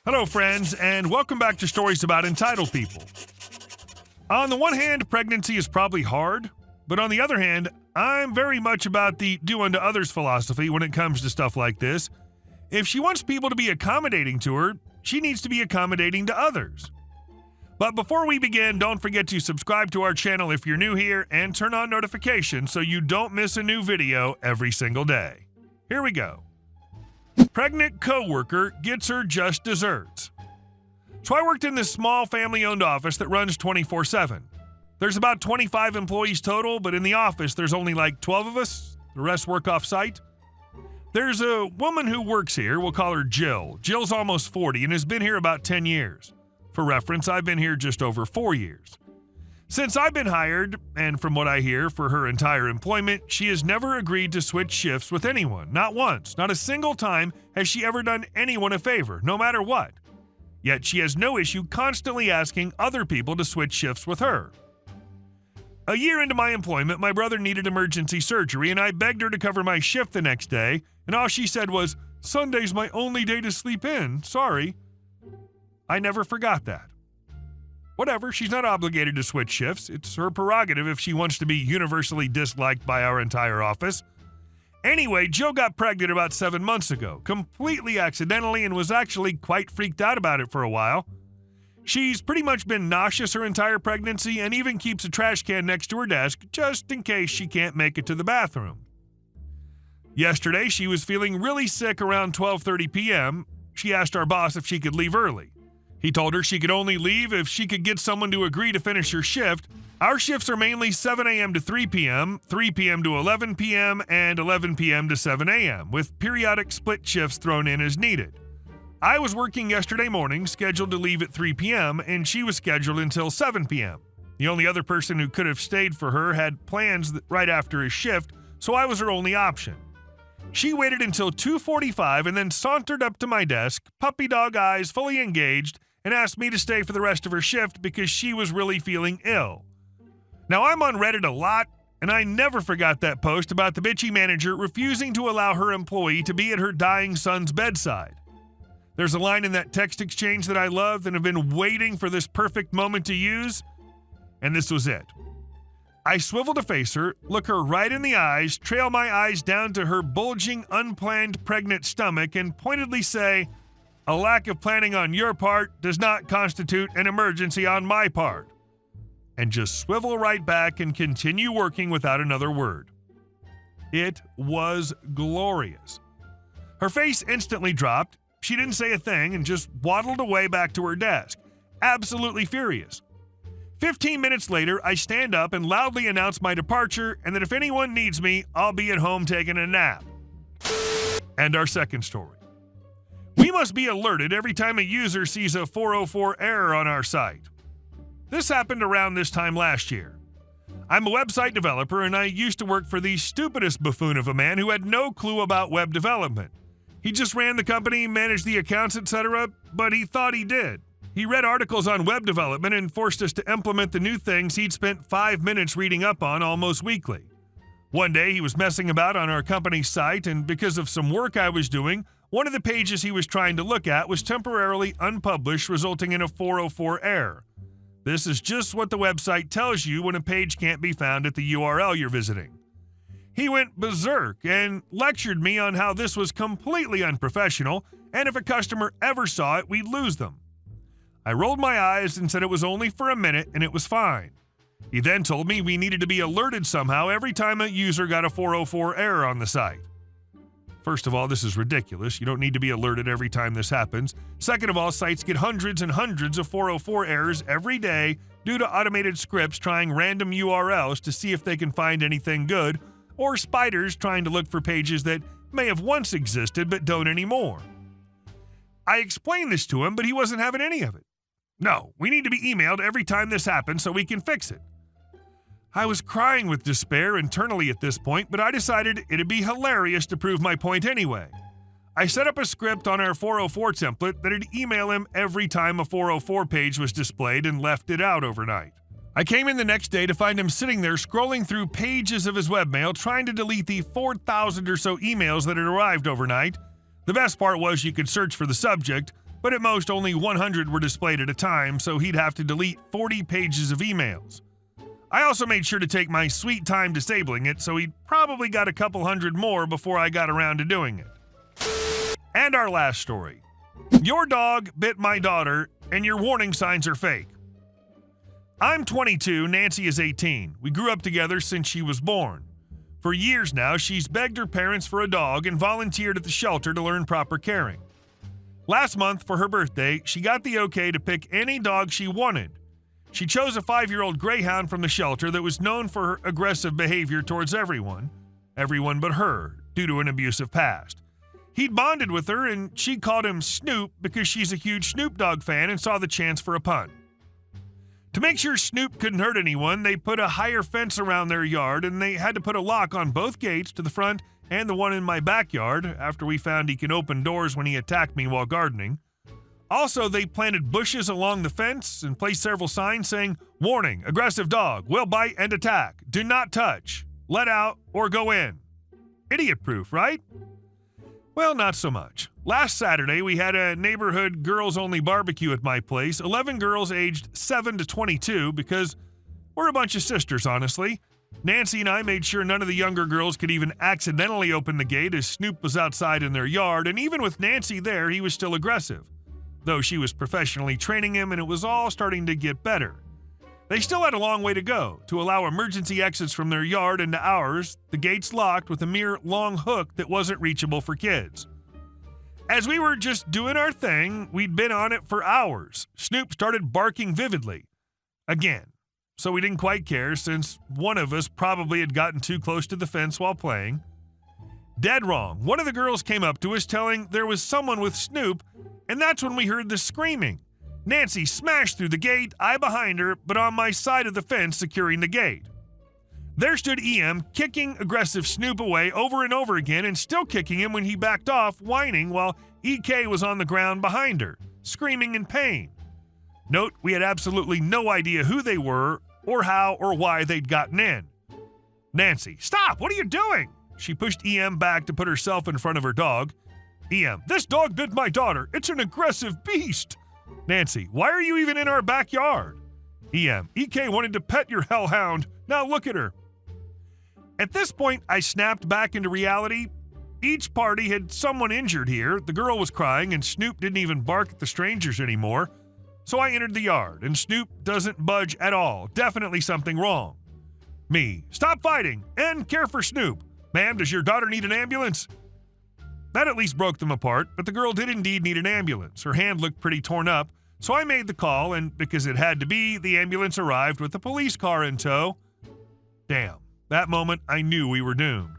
Hello, friends, and welcome back to Stories About Entitled People. On the one hand, pregnancy is probably hard, but on the other hand, I'm very much about the do unto others philosophy when it comes to stuff like this. If she wants people to be accommodating to her, she needs to be accommodating to others. But before we begin, don't forget to subscribe to our channel if you're new here and turn on notifications so you don't miss a new video every single day. Here we go. Pregnant coworker gets her just desserts. So I worked in this small family-owned office that runs 24/7. There's about 25 employees total, but in the office there's only like 12 of us. The rest work off-site. There's a woman who works here, we'll call her Jill. Jill's almost 40 and has been here about 10 years. For reference, I've been here just over 4 years. Since I've been hired, and from what I hear for her entire employment, she has never agreed to switch shifts with anyone. Not once. Not a single time has she ever done anyone a favor, no matter what. Yet she has no issue constantly asking other people to switch shifts with her. A year into my employment, my brother needed emergency surgery, and I begged her to cover my shift the next day, and all she said was, "Sunday's my only day to sleep in, sorry." I never forgot that. Whatever, she's not obligated to switch shifts. It's her prerogative if she wants to be universally disliked by our entire office. Anyway, Jill got pregnant about 7 months ago, completely accidentally, and was actually quite freaked out about it for a while. She's pretty much been nauseous her entire pregnancy and even keeps a trash can next to her desk just in case she can't make it to the bathroom. Yesterday, she was feeling really sick around 12:30 p.m. She asked our boss if she could leave early. He told her she could only leave if she could get someone to agree to finish her shift. Our shifts are mainly 7 a.m. to 3 p.m., 3 p.m. to 11 p.m., and 11 p.m. to 7 a.m., with periodic split shifts thrown in as needed. I was working yesterday morning, scheduled to leave at 3 p.m., and she was scheduled until 7 p.m. The only other person who could have stayed for her had plans right after his shift, so I was her only option. She waited until 2:45 and then sauntered up to my desk, puppy dog eyes fully engaged, and asked me to stay for the rest of her shift because she was really feeling ill. Now, I'm on Reddit a lot, and I never forgot that post about the bitchy manager refusing to allow her employee to be at her dying son's bedside. There's a line in that text exchange that I love and have been waiting for this perfect moment to use, and this was it. I swivel to face her, look her right in the eyes, trail my eyes down to her bulging, unplanned pregnant stomach, and pointedly say, "A lack of planning on your part does not constitute an emergency on my part," and just swivel right back and continue working without another word. It was glorious. Her face instantly dropped. She didn't say a thing and just waddled away back to her desk, absolutely furious. 15 minutes later, I stand up and loudly announce my departure and that if anyone needs me, I'll be at home taking a nap. And our second story. We must be alerted every time a user sees a 404 error on our site. This happened around this time last year. I'm a website developer and I used to work for the stupidest buffoon of a man who had no clue about web development. He just ran the company, managed the accounts, etc., but he thought he did. He read articles on web development and forced us to implement the new things he'd spent 5 minutes reading up on almost weekly. One day he was messing about on our company's site, and because of some work I was doing, one of the pages he was trying to look at was temporarily unpublished, resulting in a 404 error. This is just what the website tells you when a page can't be found at the URL you're visiting. He went berserk and lectured me on how this was completely unprofessional, and if a customer ever saw it, we'd lose them. I rolled my eyes and said it was only for a minute and it was fine. He then told me we needed to be alerted somehow every time a user got a 404 error on the site. First of all, this is ridiculous. You don't need to be alerted every time this happens. Second of all, sites get hundreds and hundreds of 404 errors every day due to automated scripts trying random URLs to see if they can find anything good, or spiders trying to look for pages that may have once existed but don't anymore. I explained this to him, but he wasn't having any of it. No, we need to be emailed every time this happens so we can fix it. I was crying with despair internally at this point, but I decided it'd be hilarious to prove my point anyway. I set up a script on our 404 template that'd email him every time a 404 page was displayed and left it out overnight. I came in the next day to find him sitting there scrolling through pages of his webmail trying to delete the 4,000 or so emails that had arrived overnight. The best part was you could search for the subject, but at most only 100 were displayed at a time, so he'd have to delete 40 pages of emails. I also made sure to take my sweet time disabling it, so he'd probably got a couple hundred more before I got around to doing it. And our last story. Your dog bit my daughter, and your warning signs are fake. I'm 22, Nancy is 18. We grew up together since she was born. For years now, she's begged her parents for a dog and volunteered at the shelter to learn proper caring. Last month, for her birthday, she got the okay to pick any dog she wanted. She chose a 5-year-old greyhound from the shelter that was known for her aggressive behavior towards everyone but her, due to an abusive past. He'd bonded with her, and she called him Snoop because she's a huge Snoop Dogg fan and saw the chance for a pun. To make sure Snoop couldn't hurt anyone, they put a higher fence around their yard, and they had to put a lock on both gates to the front and the one in my backyard after we found he can open doors when he attacked me while gardening. Also, they planted bushes along the fence and placed several signs saying, "Warning, aggressive dog, will bite and attack. Do not touch, let out, or go in." Idiot-proof, right? Well, not so much. Last Saturday, we had a neighborhood girls-only barbecue at my place, 11 girls aged 7 to 22, because we're a bunch of sisters, honestly. Nancy and I made sure none of the younger girls could even accidentally open the gate as Snoop was outside in their yard, and even with Nancy there, he was still aggressive. Though she was professionally training him, and it was all starting to get better. They still had a long way to go. To allow emergency exits from their yard into ours, the gates locked with a mere long hook that wasn't reachable for kids. As we were just doing our thing, we'd been on it for hours. Snoop started barking vividly. Again. So we didn't quite care, since one of us probably had gotten too close to the fence while playing. Dead wrong. One of the girls came up to us telling there was someone with Snoop, and that's when we heard the screaming. Nancy smashed through the gate, I behind her, but on my side of the fence securing the gate. There stood EM, kicking aggressive Snoop away over and over again and still kicking him when he backed off, whining, while EK was on the ground behind her, screaming in pain. Note, we had absolutely no idea who they were or how or why they'd gotten in. Nancy, stop! What are you doing? She pushed EM back to put herself in front of her dog. EM, this dog bit my daughter. It's an aggressive beast. Nancy, why are you even in our backyard? EM, EK wanted to pet your hellhound. Now look at her. At this point, I snapped back into reality. Each party had someone injured here. The girl was crying, and Snoop didn't even bark at the strangers anymore. So I entered the yard, and Snoop doesn't budge at all. Definitely something wrong. Me, stop fighting and care for Snoop. Ma'am, does your daughter need an ambulance? That at least broke them apart, but the girl did indeed need an ambulance. Her hand looked pretty torn up, so I made the call, and because it had to be, the ambulance arrived with the police car in tow. Damn, that moment I knew we were doomed.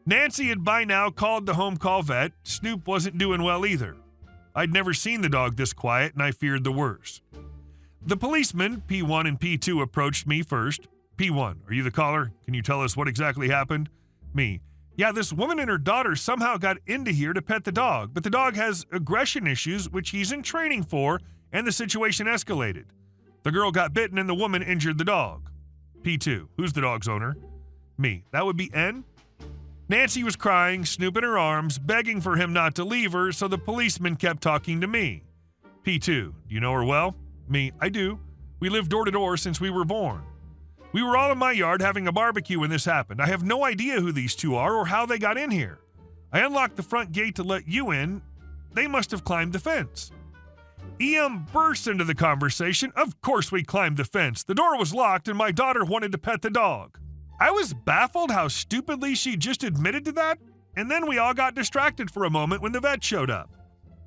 Nancy had by now called the home call vet. Snoop wasn't doing well either. I'd never seen the dog this quiet, and I feared the worst. The policemen, P1 and P2, approached me first. P1, are you the caller? Can you tell us what exactly happened? Me, yeah, this woman and her daughter somehow got into here to pet the dog, but the dog has aggression issues, which he's in training for, and the situation escalated. The girl got bitten and the woman injured the dog. P2, who's the dog's owner? Me, that would be N? Nancy was crying, Snoop in her arms, begging for him not to leave her, so the policeman kept talking to me. P2, do you know her well? Me, I do. We lived door to door since we were born. We were all in my yard having a barbecue when this happened. I have no idea who these two are or how they got in here. I unlocked the front gate to let you in. They must have climbed the fence. EM burst into the conversation. Of course we climbed the fence. The door was locked and my daughter wanted to pet the dog. I was baffled how stupidly she just admitted to that, and then we all got distracted for a moment when the vet showed up.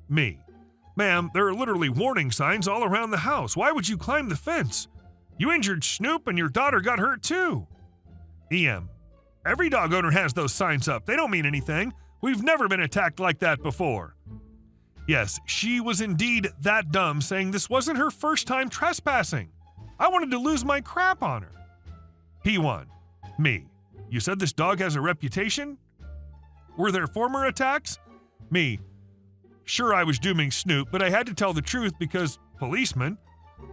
Me, ma'am, there are literally warning signs all around the house. Why would you climb the fence? You injured Snoop and your daughter got hurt too. EM, every dog owner has those signs up. They don't mean anything. We've never been attacked like that before. Yes, she was indeed that dumb, saying this wasn't her first time trespassing. I wanted to lose my crap on her. P1, me, you said this dog has a reputation? Were there former attacks? Me, sure I was dooming Snoop, but I had to tell the truth because policeman.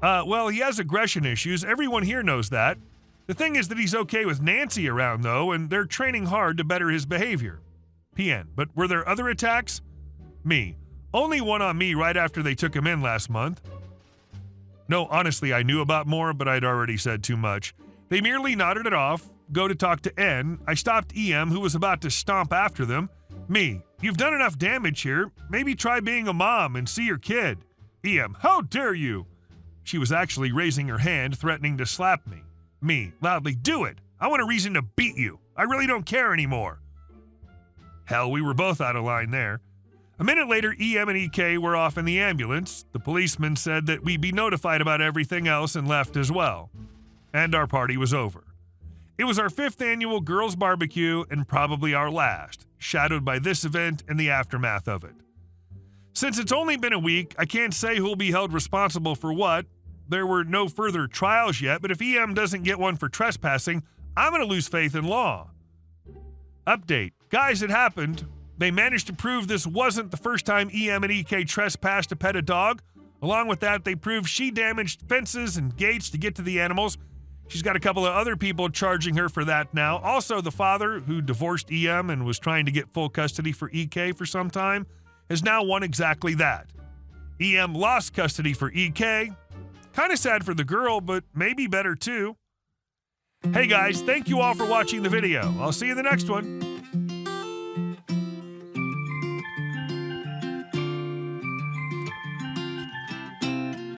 Well, he has aggression issues. Everyone here knows that. The thing is that he's okay with Nancy around, though, and they're training hard to better his behavior. PN, but were there other attacks? Me, Only one on me right after they took him in last month. No, honestly, I knew about more, but I'd already said too much. They merely nodded it off, go to talk to N. I stopped EM, who was about to stomp after them. Me, you've done enough damage here. Maybe try being a mom and see your kid. EM, how dare you? She was actually raising her hand, threatening to slap me. Me, loudly, do it. I want a reason to beat you. I really don't care anymore. Hell, we were both out of line there. A minute later, EM and EK were off in the ambulance. The policeman said that we'd be notified about everything else and left as well. And our party was over. It was our 5th annual girls' barbecue and probably our last, shadowed by this event and the aftermath of it. Since it's only been a week, I can't say who'll be held responsible for what. There were no further trials yet, but if EM doesn't get one for trespassing, I'm going to lose faith in law. Update. Guys, it happened. They managed to prove this wasn't the first time EM and EK trespassed to pet a dog. Along with that, they proved she damaged fences and gates to get to the animals. She's got a couple of other people charging her for that now. Also, the father, who divorced EM and was trying to get full custody for EK for some time, has now won exactly that. EM lost custody for EK. Kind of sad for the girl, but maybe better too. Hey guys, thank you all for watching the video. I'll see you in the next one.